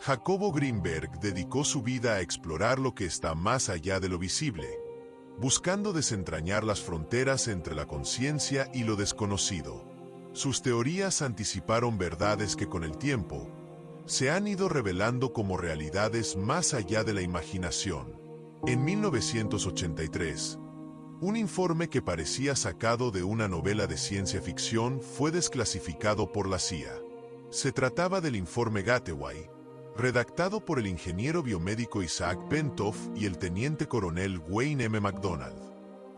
Jacobo Greenberg dedicó su vida a explorar lo que está más allá de lo visible, buscando desentrañar las fronteras entre la conciencia y lo desconocido. Sus teorías anticiparon verdades que con el tiempo se han ido revelando como realidades más allá de la imaginación. En 1983, un informe que parecía sacado de una novela de ciencia ficción fue desclasificado por la CIA. Se trataba del informe Gateway, redactado por el ingeniero biomédico Isaac Pentoff y el teniente coronel Wayne M. McDonald.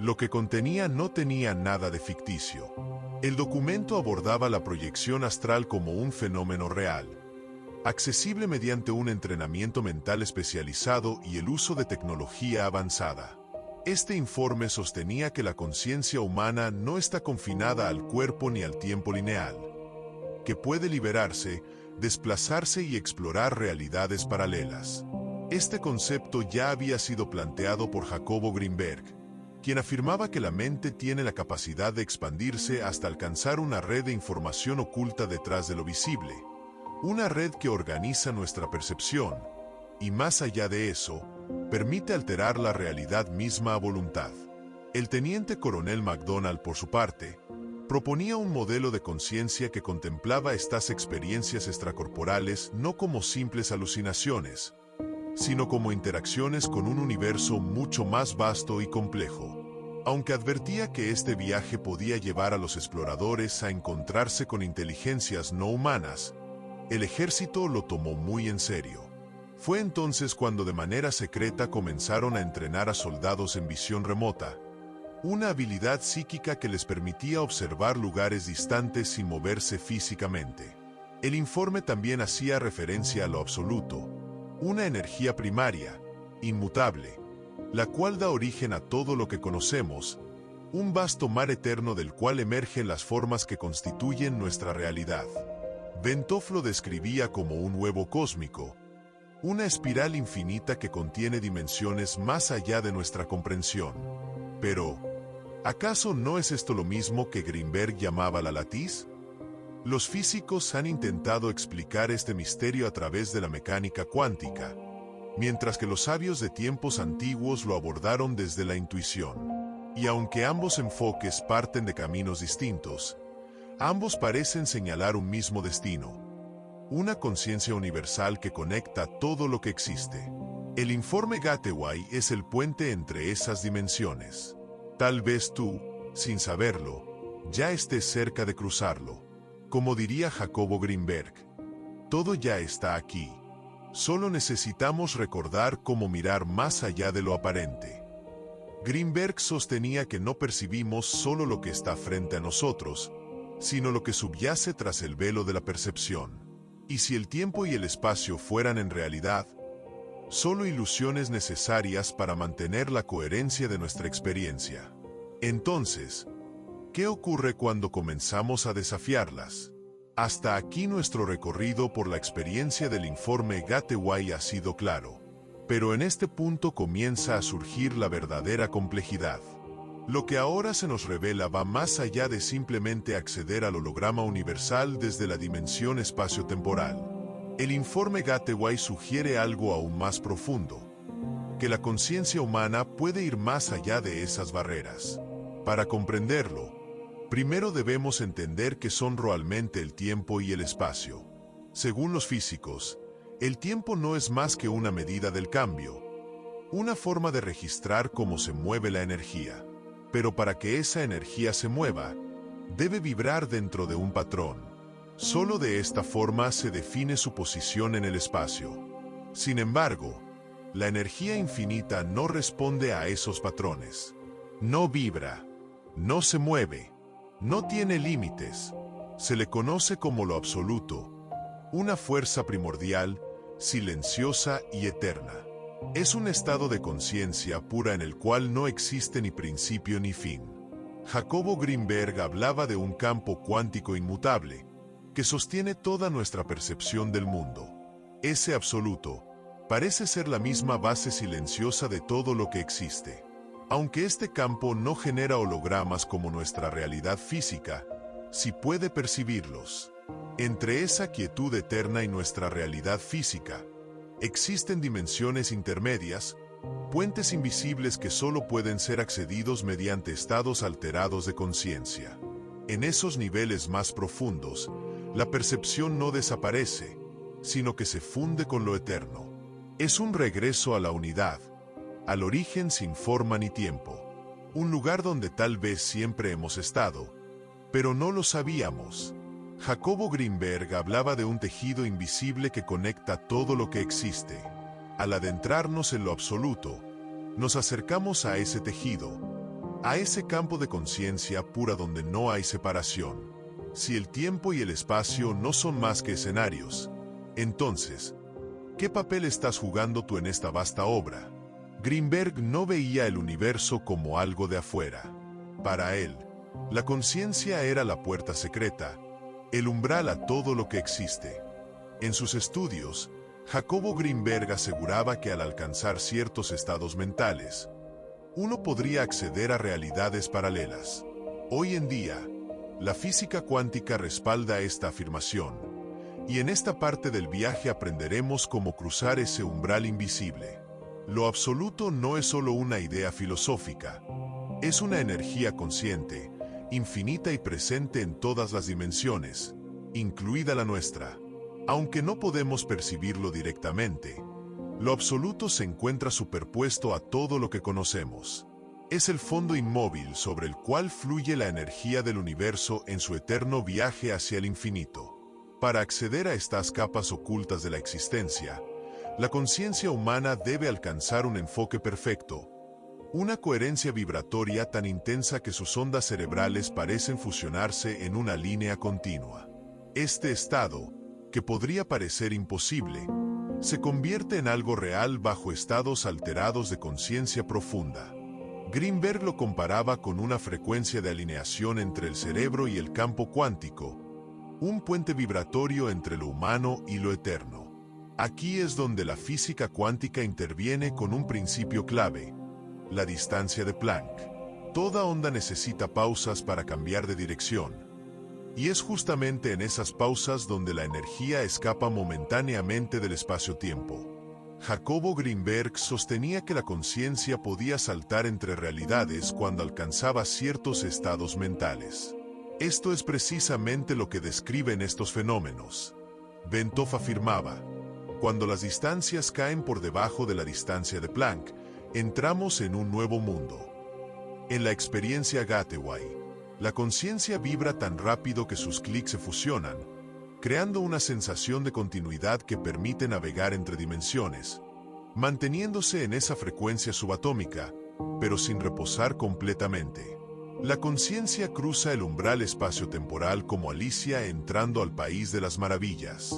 Lo que contenía no tenía nada de ficticio. El documento abordaba la proyección astral como un fenómeno real, accesible mediante un entrenamiento mental especializado y el uso de tecnología avanzada. Este informe sostenía que la conciencia humana no está confinada al cuerpo ni al tiempo lineal, que puede liberarse, desplazarse y explorar realidades paralelas. Este concepto ya había sido planteado por Jacobo Greenberg, quien afirmaba que la mente tiene la capacidad de expandirse hasta alcanzar una red de información oculta detrás de lo visible, una red que organiza nuestra percepción, y más allá de eso, permite alterar la realidad misma a voluntad. El teniente coronel McDonald, por su parte, proponía un modelo de conciencia que contemplaba estas experiencias extracorporales no como simples alucinaciones, sino como interacciones con un universo mucho más vasto y complejo. Aunque advertía que este viaje podía llevar a los exploradores a encontrarse con inteligencias no humanas, el ejército lo tomó muy en serio. Fue entonces cuando de manera secreta comenzaron a entrenar a soldados en visión remota, una habilidad psíquica que les permitía observar lugares distantes sin moverse físicamente. El informe también hacía referencia a lo absoluto, una energía primaria, inmutable, la cual da origen a todo lo que conocemos, un vasto mar eterno del cual emergen las formas que constituyen nuestra realidad. Pentoff lo describía como un huevo cósmico, una espiral infinita que contiene dimensiones más allá de nuestra comprensión. Pero, ¿acaso no es esto lo mismo que Greenberg llamaba la latiz? Los físicos han intentado explicar este misterio a través de la mecánica cuántica, mientras que los sabios de tiempos antiguos lo abordaron desde la intuición. Y aunque ambos enfoques parten de caminos distintos, ambos parecen señalar un mismo destino, una conciencia universal que conecta todo lo que existe. El informe Gateway es el puente entre esas dimensiones. Tal vez tú, sin saberlo, ya estés cerca de cruzarlo. Como diría Jacobo Greenberg, todo ya está aquí. Solo necesitamos recordar cómo mirar más allá de lo aparente. Greenberg sostenía que no percibimos solo lo que está frente a nosotros, sino lo que subyace tras el velo de la percepción. Y si el tiempo y el espacio fueran en realidad solo ilusiones necesarias para mantener la coherencia de nuestra experiencia, entonces, ¿qué ocurre cuando comenzamos a desafiarlas? Hasta aquí nuestro recorrido por la experiencia del informe Gateway ha sido claro, pero en este punto comienza a surgir la verdadera complejidad. Lo que ahora se nos revela va más allá de simplemente acceder al holograma universal desde la dimensión espacio-temporal. El informe Gateway sugiere algo aún más profundo, que la conciencia humana puede ir más allá de esas barreras. Para comprenderlo, primero debemos entender qué son realmente el tiempo y el espacio. Según los físicos, el tiempo no es más que una medida del cambio, una forma de registrar cómo se mueve la energía. Pero para que esa energía se mueva, debe vibrar dentro de un patrón. Solo de esta forma se define su posición en el espacio. Sin embargo, la energía infinita no responde a esos patrones. No vibra, no se mueve, no tiene límites. Se le conoce como lo absoluto, una fuerza primordial, silenciosa y eterna. Es un estado de conciencia pura en el cual no existe ni principio ni fin. Jacobo Greenberg hablaba de un campo cuántico inmutable, que sostiene toda nuestra percepción del mundo. Ese absoluto parece ser la misma base silenciosa de todo lo que existe. Aunque este campo no genera hologramas como nuestra realidad física, sí puede percibirlos. Entre esa quietud eterna y nuestra realidad física, Existen dimensiones intermedias, puentes invisibles que solo pueden ser accedidos mediante estados alterados de conciencia. En esos niveles más profundos, la percepción no desaparece, sino que se funde con lo eterno. Es un regreso a la unidad, al origen sin forma ni tiempo. Un lugar donde tal vez siempre hemos estado, pero no lo sabíamos. Jacobo Greenberg hablaba de un tejido invisible que conecta todo lo que existe. Al adentrarnos en lo absoluto, nos acercamos a ese tejido, a ese campo de conciencia pura donde no hay separación. Si el tiempo y el espacio no son más que escenarios, entonces, ¿qué papel estás jugando tú en esta vasta obra? Greenberg no veía el universo como algo de afuera. Para él, la conciencia era la puerta secreta, el umbral a todo lo que existe. En sus estudios, Jacobo Greenberg aseguraba que al alcanzar ciertos estados mentales, uno podría acceder a realidades paralelas. Hoy en día, la física cuántica respalda esta afirmación, y en esta parte del viaje aprenderemos cómo cruzar ese umbral invisible. Lo absoluto no es solo una idea filosófica, es una energía consciente, infinita y presente en todas las dimensiones, incluida la nuestra. Aunque no podemos percibirlo directamente, lo absoluto se encuentra superpuesto a todo lo que conocemos. Es el fondo inmóvil sobre el cual fluye la energía del universo en su eterno viaje hacia el infinito. Para acceder a estas capas ocultas de la existencia, la conciencia humana debe alcanzar un enfoque perfecto, una coherencia vibratoria tan intensa que sus ondas cerebrales parecen fusionarse en una línea continua. Este estado, que podría parecer imposible, se convierte en algo real bajo estados alterados de conciencia profunda. Greenberg lo comparaba con una frecuencia de alineación entre el cerebro y el campo cuántico, un puente vibratorio entre lo humano y lo eterno. Aquí es donde la física cuántica interviene con un principio clave: la distancia de Planck. Toda onda necesita pausas para cambiar de dirección. Y es justamente en esas pausas donde la energía escapa momentáneamente del espacio-tiempo. Jacobo Greenberg sostenía que la conciencia podía saltar entre realidades cuando alcanzaba ciertos estados mentales. Esto es precisamente lo que describen estos fenómenos. Bentov afirmaba: cuando las distancias caen por debajo de la distancia de Planck, entramos en un nuevo mundo. En la experiencia Gateway, la conciencia vibra tan rápido que sus clics se fusionan, creando una sensación de continuidad que permite navegar entre dimensiones, manteniéndose en esa frecuencia subatómica, pero sin reposar completamente. La conciencia cruza el umbral espacio-temporal como Alicia entrando al país de las maravillas.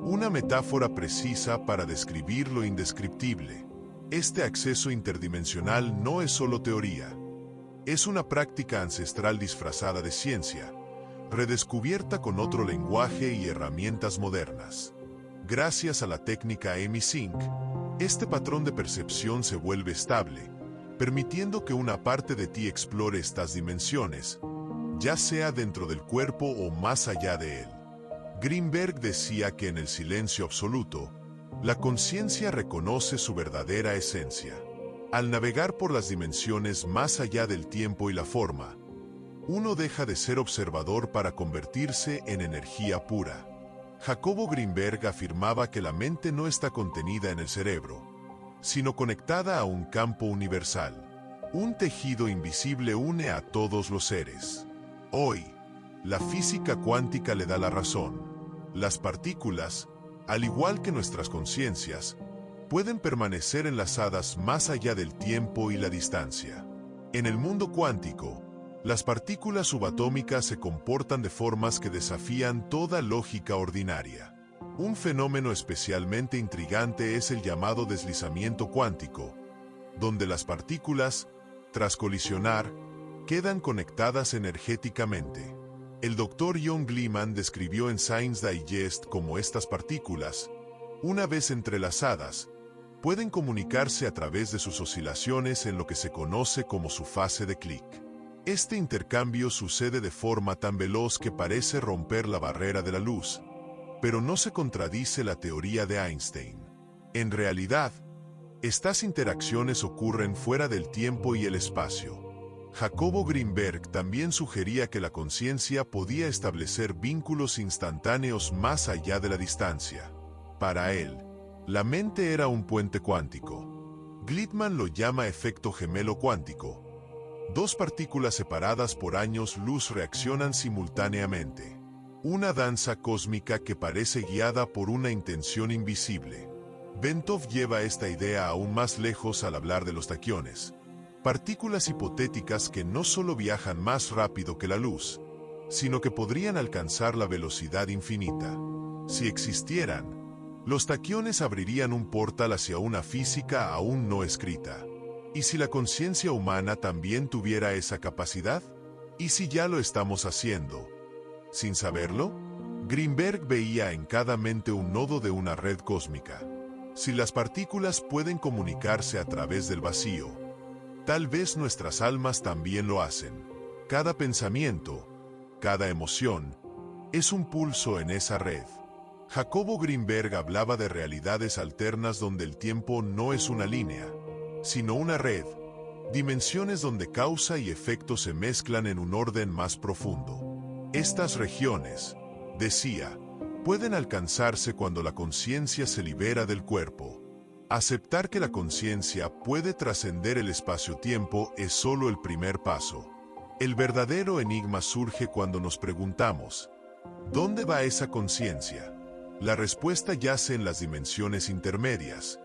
Una metáfora precisa para describir lo indescriptible. Este acceso interdimensional no es solo teoría. Es una práctica ancestral disfrazada de ciencia, redescubierta con otro lenguaje y herramientas modernas. Gracias a la técnica EMI-Sync, este patrón de percepción se vuelve estable, permitiendo que una parte de ti explore estas dimensiones, ya sea dentro del cuerpo o más allá de él. Greenberg decía que en el silencio absoluto, la conciencia reconoce su verdadera esencia. Al navegar por las dimensiones más allá del tiempo y la forma, uno deja de ser observador para convertirse en energía pura. Jacobo Greenberg afirmaba que la mente no está contenida en el cerebro, sino conectada a un campo universal. Un tejido invisible une a todos los seres. Hoy, la física cuántica le da la razón. Las partículas, al igual que nuestras conciencias, pueden permanecer enlazadas más allá del tiempo y la distancia. En el mundo cuántico, las partículas subatómicas se comportan de formas que desafían toda lógica ordinaria. Un fenómeno especialmente intrigante es el llamado deslizamiento cuántico, donde las partículas, tras colisionar, quedan conectadas energéticamente. El Dr. John Gleeman describió en Science Digest cómo estas partículas, una vez entrelazadas, pueden comunicarse a través de sus oscilaciones en lo que se conoce como su fase de Click. Este intercambio sucede de forma tan veloz que parece romper la barrera de la luz, pero no se contradice la teoría de Einstein. En realidad, estas interacciones ocurren fuera del tiempo y el espacio. Jacobo Greenberg también sugería que la conciencia podía establecer vínculos instantáneos más allá de la distancia. Para él, la mente era un puente cuántico. Gleitman lo llama efecto gemelo cuántico. Dos partículas separadas por años luz reaccionan simultáneamente. Una danza cósmica que parece guiada por una intención invisible. Bentov lleva esta idea aún más lejos al hablar de los taquiones. Partículas hipotéticas que no solo viajan más rápido que la luz, sino que podrían alcanzar la velocidad infinita. Si existieran, los taquiones abrirían un portal hacia una física aún no escrita. ¿Y si la conciencia humana también tuviera esa capacidad? ¿Y si ya lo estamos haciendo? ¿Sin saberlo? Greenberg veía en cada mente un nodo de una red cósmica. Si las partículas pueden comunicarse a través del vacío, tal vez nuestras almas también lo hacen. Cada pensamiento, cada emoción, es un pulso en esa red. Jacobo Greenberg hablaba de realidades alternas donde el tiempo no es una línea, sino una red, dimensiones donde causa y efecto se mezclan en un orden más profundo. Estas regiones, decía, pueden alcanzarse cuando la conciencia se libera del cuerpo. Aceptar que la conciencia puede trascender el espacio-tiempo es solo el primer paso. El verdadero enigma surge cuando nos preguntamos, ¿dónde va esa conciencia? La respuesta yace en las dimensiones intermedias,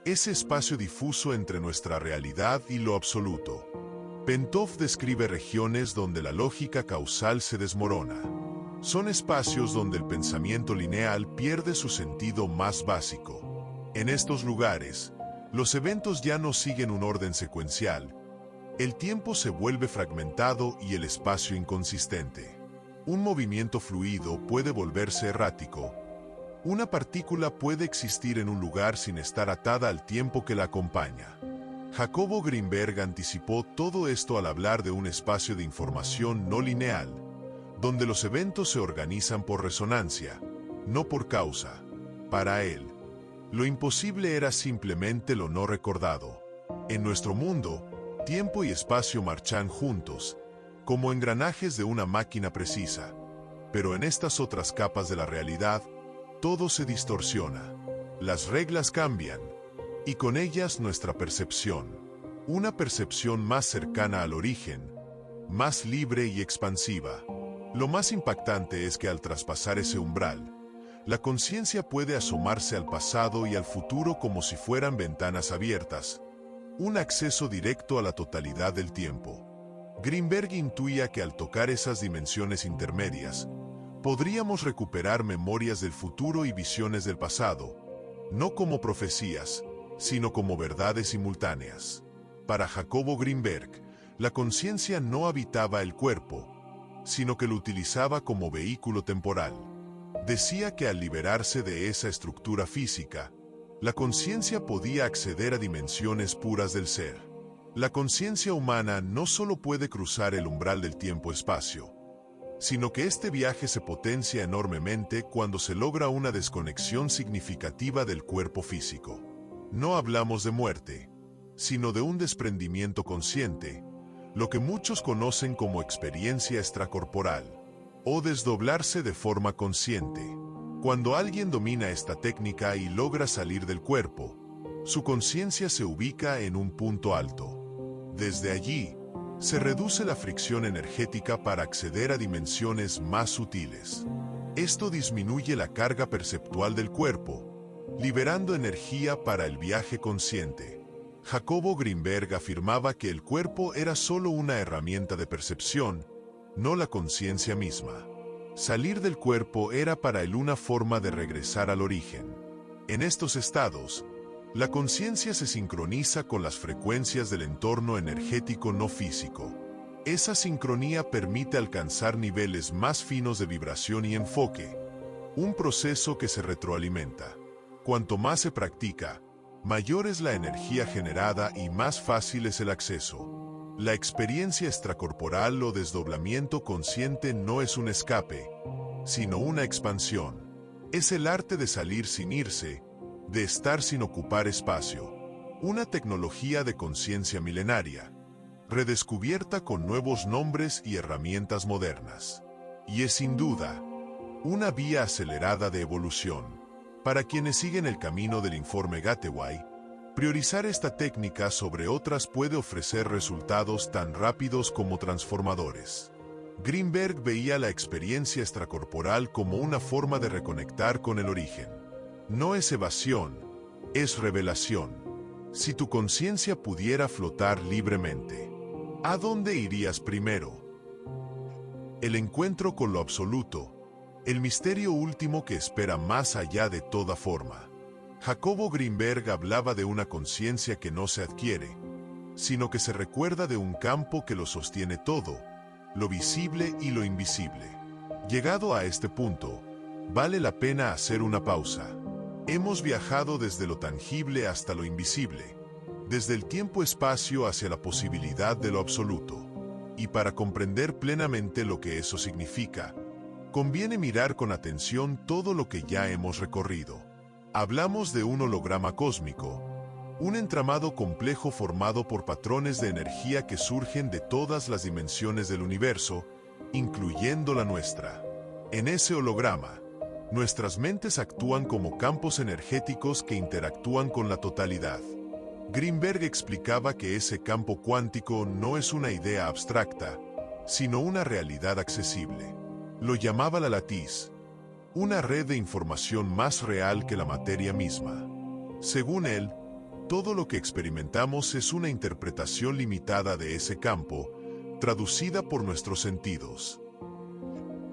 ese espacio difuso entre nuestra realidad y lo absoluto. Bentov describe regiones donde la lógica causal se desmorona. Son espacios donde el pensamiento lineal pierde su sentido más básico. En estos lugares, los eventos ya no siguen un orden secuencial. El tiempo se vuelve fragmentado y el espacio inconsistente. Un movimiento fluido puede volverse errático. Una partícula puede existir en un lugar sin estar atada al tiempo que la acompaña. Jacobo Greenberg anticipó todo esto al hablar de un espacio de información no lineal, donde los eventos se organizan por resonancia, no por causa. Para él, lo imposible era simplemente lo no recordado. En nuestro mundo, tiempo y espacio marchan juntos, como engranajes de una máquina precisa. Pero en estas otras capas de la realidad, todo se distorsiona. Las reglas cambian, y con ellas nuestra percepción. Una percepción más cercana al origen, más libre y expansiva. Lo más impactante es que al traspasar ese umbral, la conciencia puede asomarse al pasado y al futuro como si fueran ventanas abiertas, un acceso directo a la totalidad del tiempo. Greenberg intuía que al tocar esas dimensiones intermedias, podríamos recuperar memorias del futuro y visiones del pasado, no como profecías, sino como verdades simultáneas. Para Jacobo Greenberg, la conciencia no habitaba el cuerpo, sino que lo utilizaba como vehículo temporal. Decía que al liberarse de esa estructura física, la conciencia podía acceder a dimensiones puras del ser. La conciencia humana no solo puede cruzar el umbral del tiempo-espacio, sino que este viaje se potencia enormemente cuando se logra una desconexión significativa del cuerpo físico. No hablamos de muerte, sino de un desprendimiento consciente, lo que muchos conocen como experiencia extracorporal, o desdoblarse de forma consciente. Cuando alguien domina esta técnica y logra salir del cuerpo, su conciencia se ubica en un punto alto. Desde allí, se reduce la fricción energética para acceder a dimensiones más sutiles. Esto disminuye la carga perceptual del cuerpo, liberando energía para el viaje consciente. Jacobo Greenberg afirmaba que el cuerpo era solo una herramienta de percepción, no la conciencia misma. Salir del cuerpo era para él una forma de regresar al origen. En estos estados, la conciencia se sincroniza con las frecuencias del entorno energético no físico. Esa sincronía permite alcanzar niveles más finos de vibración y enfoque, un proceso que se retroalimenta. Cuanto más se practica, mayor es la energía generada y más fácil es el acceso. La experiencia extracorporal o desdoblamiento consciente no es un escape, sino una expansión. Es el arte de salir sin irse, de estar sin ocupar espacio, una tecnología de conciencia milenaria, redescubierta con nuevos nombres y herramientas modernas. Y es sin duda una vía acelerada de evolución. Para quienes siguen el camino del informe Gateway, priorizar esta técnica sobre otras puede ofrecer resultados tan rápidos como transformadores. Greenberg veía la experiencia extracorporal como una forma de reconectar con el origen. No es evasión, es revelación. Si tu conciencia pudiera flotar libremente, ¿a dónde irías primero? El encuentro con lo absoluto, el misterio último que espera más allá de toda forma. Jacobo Greenberg hablaba de una conciencia que no se adquiere, sino que se recuerda, de un campo que lo sostiene todo, lo visible y lo invisible. Llegado a este punto, vale la pena hacer una pausa. Hemos viajado desde lo tangible hasta lo invisible, desde el tiempo-espacio hacia la posibilidad de lo absoluto. Y para comprender plenamente lo que eso significa, conviene mirar con atención todo lo que ya hemos recorrido. Hablamos de un holograma cósmico, un entramado complejo formado por patrones de energía que surgen de todas las dimensiones del universo, incluyendo la nuestra. En ese holograma, nuestras mentes actúan como campos energéticos que interactúan con la totalidad. Greenberg explicaba que ese campo cuántico no es una idea abstracta, sino una realidad accesible. Lo llamaba la latiz, una red de información más real que la materia misma. Según él, todo lo que experimentamos es una interpretación limitada de ese campo, traducida por nuestros sentidos.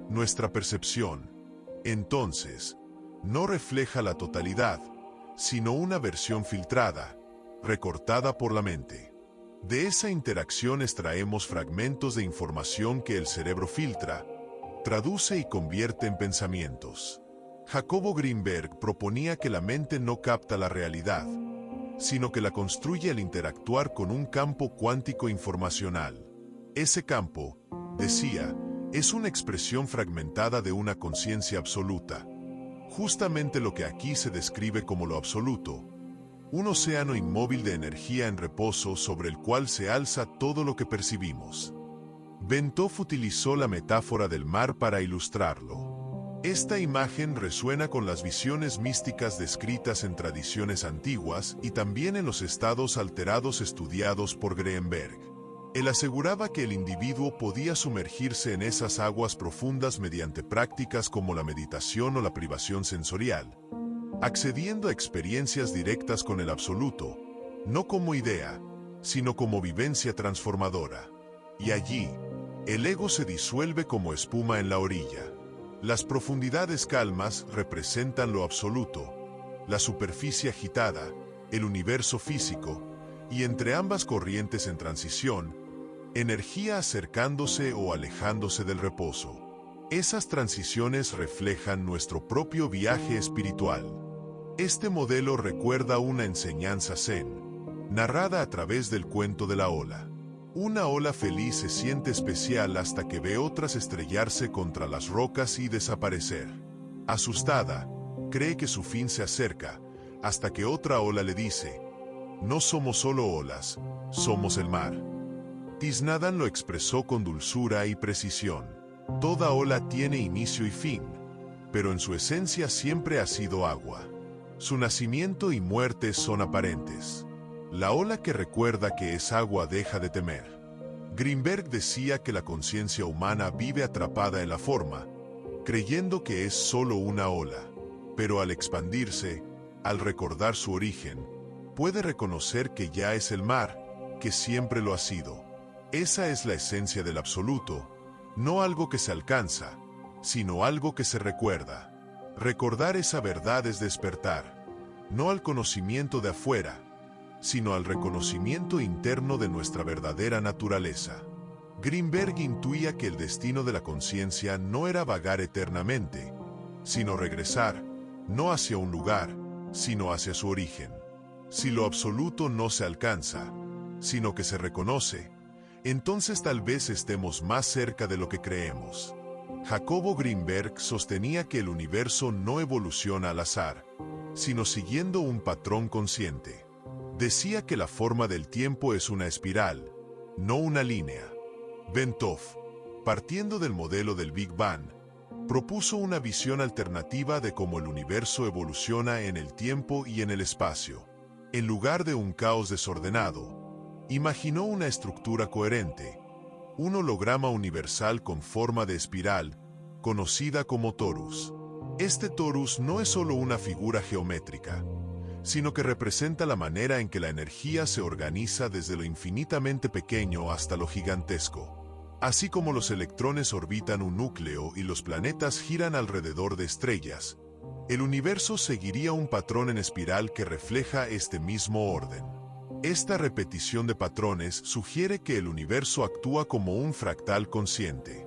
Nuestra percepción, entonces, no refleja la totalidad, sino una versión filtrada, recortada por la mente. De esa interacción extraemos fragmentos de información que el cerebro filtra, traduce y convierte en pensamientos. Jacobo Greenberg proponía que la mente no capta la realidad, sino que la construye al interactuar con un campo cuántico informacional. Ese campo, decía, es una expresión fragmentada de una conciencia absoluta. Justamente lo que aquí se describe como lo absoluto, un océano inmóvil de energía en reposo sobre el cual se alza todo lo que percibimos. Bentov utilizó la metáfora del mar para ilustrarlo. Esta imagen resuena con las visiones místicas descritas en tradiciones antiguas y también en los estados alterados estudiados por Greenberg. Él aseguraba que el individuo podía sumergirse en esas aguas profundas mediante prácticas como la meditación o la privación sensorial, accediendo a experiencias directas con el absoluto, no como idea, sino como vivencia transformadora. Y allí, el ego se disuelve como espuma en la orilla. Las profundidades calmas representan lo absoluto, la superficie agitada, el universo físico, y entre ambas corrientes en transición, energía acercándose o alejándose del reposo. Esas transiciones reflejan nuestro propio viaje espiritual. Este modelo recuerda una enseñanza zen, narrada a través del cuento de la ola. Una ola feliz se siente especial hasta que ve otras estrellarse contra las rocas y desaparecer. Asustada, cree que su fin se acerca, hasta que otra ola le dice: no somos solo olas, somos el mar. Thich Nhat Hanh lo expresó con dulzura y precisión. Toda ola tiene inicio y fin, pero en su esencia siempre ha sido agua. Su nacimiento y muerte son aparentes. La ola que recuerda que es agua deja de temer. Greenberg decía que la conciencia humana vive atrapada en la forma, creyendo que es solo una ola, pero al expandirse, al recordar su origen, puede reconocer que ya es el mar, que siempre lo ha sido. Esa es la esencia del absoluto, no algo que se alcanza, sino algo que se recuerda. Recordar esa verdad es despertar, no al conocimiento de afuera, sino al reconocimiento interno de nuestra verdadera naturaleza. Greenberg intuía que el destino de la conciencia no era vagar eternamente, sino regresar, no hacia un lugar, sino hacia su origen. Si lo absoluto no se alcanza, sino que se reconoce, entonces tal vez estemos más cerca de lo que creemos. Jacobo Greenberg sostenía que el universo no evoluciona al azar, sino siguiendo un patrón consciente. Decía que la forma del tiempo es una espiral, no una línea. Ventov, partiendo del modelo del Big Bang, propuso una visión alternativa de cómo el universo evoluciona en el tiempo y en el espacio. En lugar de un caos desordenado, imaginó una estructura coherente, un holograma universal con forma de espiral, conocida como torus. Este torus no es solo una figura geométrica, sino que representa la manera en que la energía se organiza desde lo infinitamente pequeño hasta lo gigantesco. Así como los electrones orbitan un núcleo y los planetas giran alrededor de estrellas, el universo seguiría un patrón en espiral que refleja este mismo orden. Esta repetición de patrones sugiere que el universo actúa como un fractal consciente.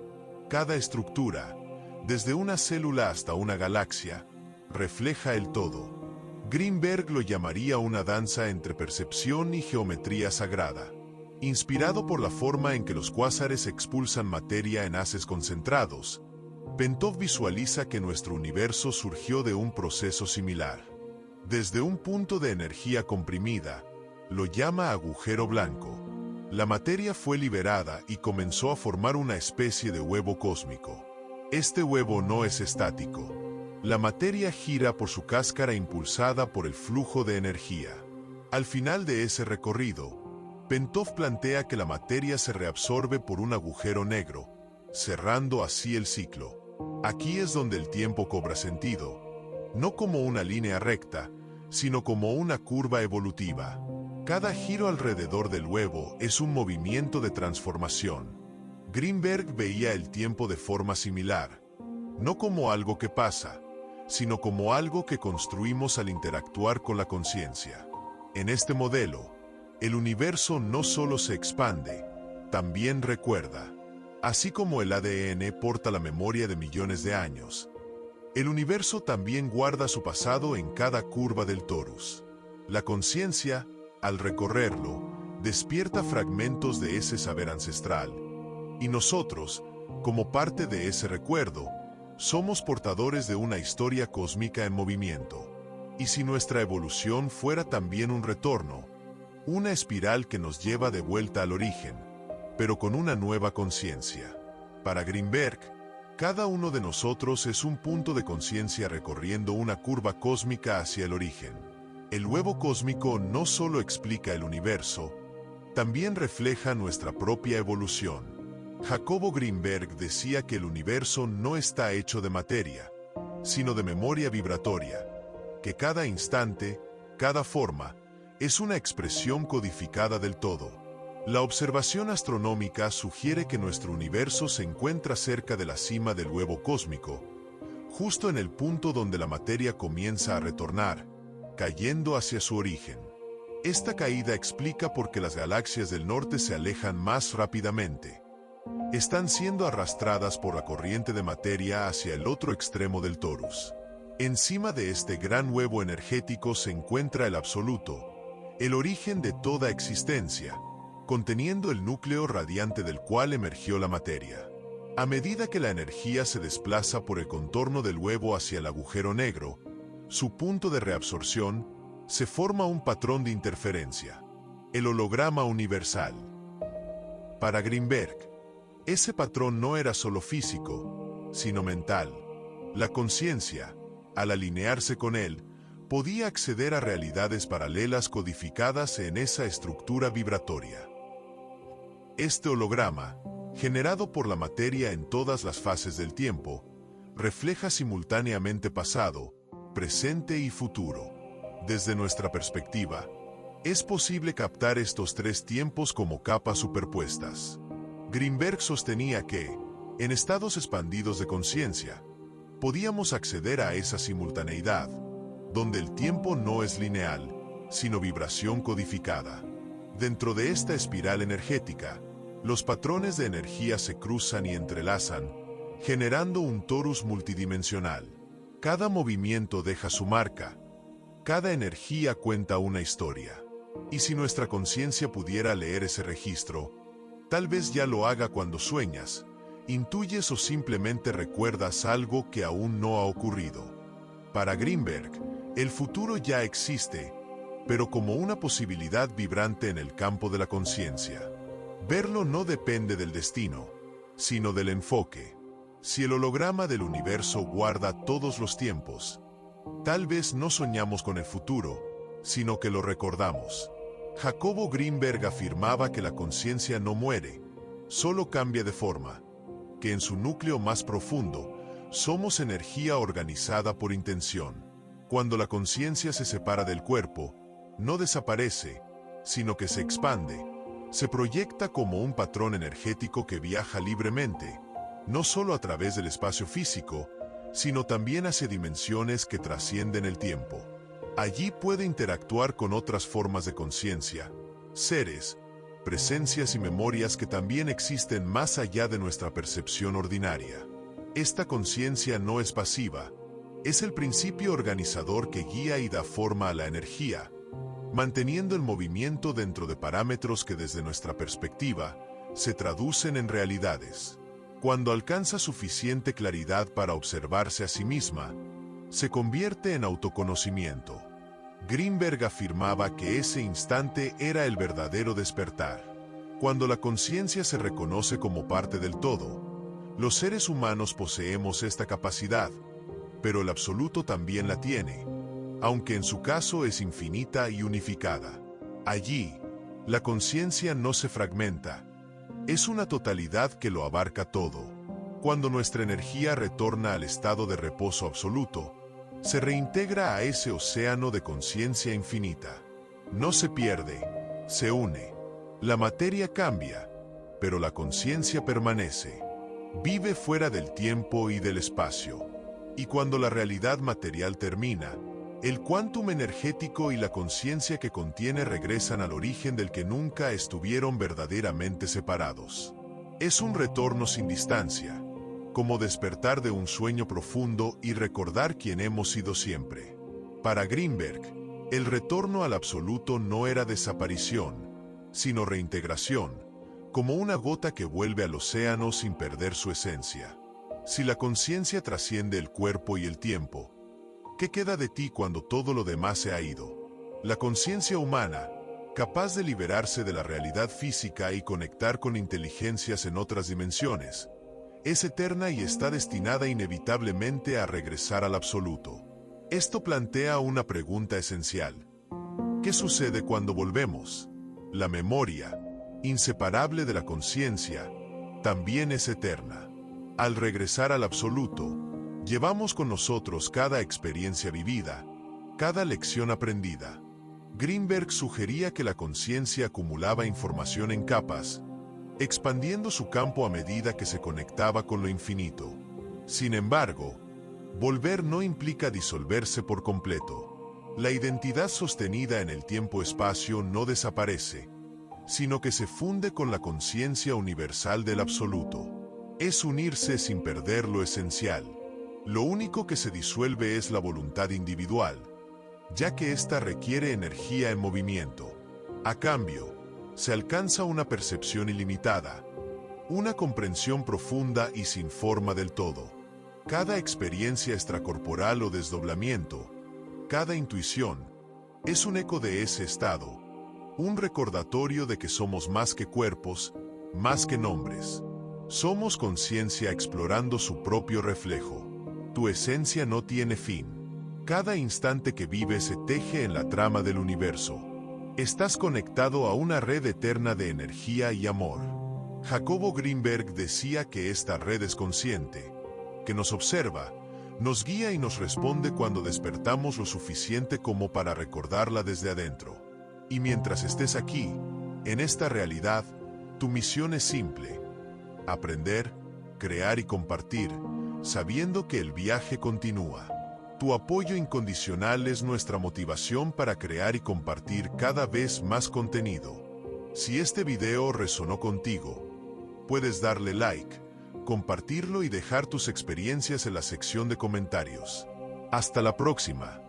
Cada estructura, desde una célula hasta una galaxia, refleja el todo. Greenberg lo llamaría una danza entre percepción y geometría sagrada. Inspirado por la forma en que los cuásares expulsan materia en haces concentrados, Ventov visualiza que nuestro universo surgió de un proceso similar. Desde un punto de energía comprimida, lo llama agujero blanco. La materia fue liberada y comenzó a formar una especie de huevo cósmico. Este huevo no es estático. La materia gira por su cáscara impulsada por el flujo de energía. Al final de ese recorrido, Ventov plantea que la materia se reabsorbe por un agujero negro, cerrando así el ciclo. Aquí es donde el tiempo cobra sentido, no como una línea recta, sino como una curva evolutiva. Cada giro alrededor del huevo es un movimiento de transformación. Greenberg veía el tiempo de forma similar, no como algo que pasa, sino como algo que construimos al interactuar con la conciencia. En este modelo, el universo no solo se expande, también recuerda. Así como el ADN porta la memoria de millones de años, el universo también guarda su pasado en cada curva del torus. La conciencia, al recorrerlo, despierta fragmentos de ese saber ancestral, y nosotros, como parte de ese recuerdo, somos portadores de una historia cósmica en movimiento. Y si nuestra evolución fuera también un retorno, una espiral que nos lleva de vuelta al origen, pero con una nueva conciencia. Para Greenberg, cada uno de nosotros es un punto de conciencia recorriendo una curva cósmica hacia el origen. El huevo cósmico no solo explica el universo, también refleja nuestra propia evolución. Jacobo Greenberg decía que el universo no está hecho de materia, sino de memoria vibratoria, que cada instante, cada forma, es una expresión codificada del todo. La observación astronómica sugiere que nuestro universo se encuentra cerca de la cima del huevo cósmico, justo en el punto donde la materia comienza a retornar, cayendo hacia su origen. Esta caída explica por qué las galaxias del norte se alejan más rápidamente. Están siendo arrastradas por la corriente de materia hacia el otro extremo del torus. Encima de este gran huevo energético se encuentra el absoluto, el origen de toda existencia, conteniendo el núcleo radiante del cual emergió la materia. A medida que la energía se desplaza por el contorno del huevo hacia el agujero negro, su punto de reabsorción, se forma un patrón de interferencia, el holograma universal. Para Greenberg, ese patrón no era solo físico, sino mental. La conciencia, al alinearse con él, podía acceder a realidades paralelas codificadas en esa estructura vibratoria. Este holograma, generado por la materia en todas las fases del tiempo, refleja simultáneamente pasado, presente y futuro. Desde nuestra perspectiva, es posible captar estos tres tiempos como capas superpuestas. Greenberg sostenía que, en estados expandidos de conciencia, podíamos acceder a esa simultaneidad, donde el tiempo no es lineal, sino vibración codificada. Dentro de esta espiral energética, los patrones de energía se cruzan y entrelazan, generando un torus multidimensional. Cada movimiento deja su marca, cada energía cuenta una historia. Y si nuestra conciencia pudiera leer ese registro, tal vez ya lo haga cuando sueñas, intuyes o simplemente recuerdas algo que aún no ha ocurrido. Para Greenberg, El futuro ya existe, pero como una posibilidad vibrante en el campo de la conciencia. Verlo no depende del destino, sino del enfoque. Si el holograma del universo guarda todos los tiempos, tal vez no soñamos con el futuro, sino que lo recordamos. Jacobo Greenberg afirmaba que la conciencia no muere, solo cambia de forma, que en su núcleo más profundo somos energía organizada por intención. Cuando la conciencia se separa del cuerpo, no desaparece, sino que se expande, se proyecta como un patrón energético que viaja libremente, no solo a través del espacio físico, sino también hacia dimensiones que trascienden el tiempo. Allí puede interactuar con otras formas de conciencia, seres, presencias y memorias que también existen más allá de nuestra percepción ordinaria. Esta conciencia no es pasiva, es el principio organizador que guía y da forma a la energía, manteniendo el movimiento dentro de parámetros que desde nuestra perspectiva se traducen en realidades. Cuando alcanza suficiente claridad para observarse a sí misma, se convierte en autoconocimiento. Greenberg afirmaba que ese instante era el verdadero despertar. Cuando la conciencia se reconoce como parte del todo, los seres humanos poseemos esta capacidad, pero el absoluto también la tiene, aunque en su caso es infinita y unificada. Allí, la conciencia no se fragmenta, es una totalidad que lo abarca todo. Cuando nuestra energía retorna al estado de reposo absoluto, se reintegra a ese océano de conciencia infinita. No se pierde, se une. La materia cambia, pero la conciencia permanece. Vive fuera del tiempo y del espacio. Y cuando la realidad material termina, el quantum energético y la conciencia que contiene regresan al origen del que nunca estuvieron verdaderamente separados. Es un retorno sin distancia, como despertar de un sueño profundo y recordar quién hemos sido siempre. Para Greenberg, el retorno al absoluto no era desaparición, sino reintegración, como una gota que vuelve al océano sin perder su esencia. Si la conciencia trasciende el cuerpo y el tiempo, ¿qué queda de ti cuando todo lo demás se ha ido? La conciencia humana, capaz de liberarse de la realidad física y conectar con inteligencias en otras dimensiones, es eterna y está destinada inevitablemente a regresar al absoluto. Esto plantea una pregunta esencial. ¿Qué sucede cuando volvemos? La memoria, inseparable de la conciencia, también es eterna. Al regresar al absoluto, llevamos con nosotros cada experiencia vivida, cada lección aprendida. Greenberg sugería que la conciencia acumulaba información en capas, expandiendo su campo a medida que se conectaba con lo infinito. Sin embargo, volver no implica disolverse por completo. La identidad sostenida en el tiempo-espacio no desaparece, sino que se funde con la conciencia universal del absoluto. Es unirse sin perder lo esencial. Lo único que se disuelve es la voluntad individual, ya que ésta requiere energía en movimiento. A cambio, se alcanza una percepción ilimitada, una comprensión profunda y sin forma del todo. Cada experiencia extracorporal o desdoblamiento, cada intuición, es un eco de ese estado, un recordatorio de que somos más que cuerpos, más que nombres. Somos conciencia explorando su propio reflejo. Tu esencia no tiene fin. Cada instante que vives se teje en la trama del universo. Estás conectado a una red eterna de energía y amor. Jacobo Greenberg decía que esta red es consciente, que nos observa, nos guía y nos responde cuando despertamos lo suficiente como para recordarla desde adentro. Y mientras estés aquí, en esta realidad, tu misión es simple: aprender, crear y compartir, sabiendo que el viaje continúa. Tu apoyo incondicional es nuestra motivación para crear y compartir cada vez más contenido. Si este video resonó contigo, puedes darle like, compartirlo y dejar tus experiencias en la sección de comentarios. Hasta la próxima.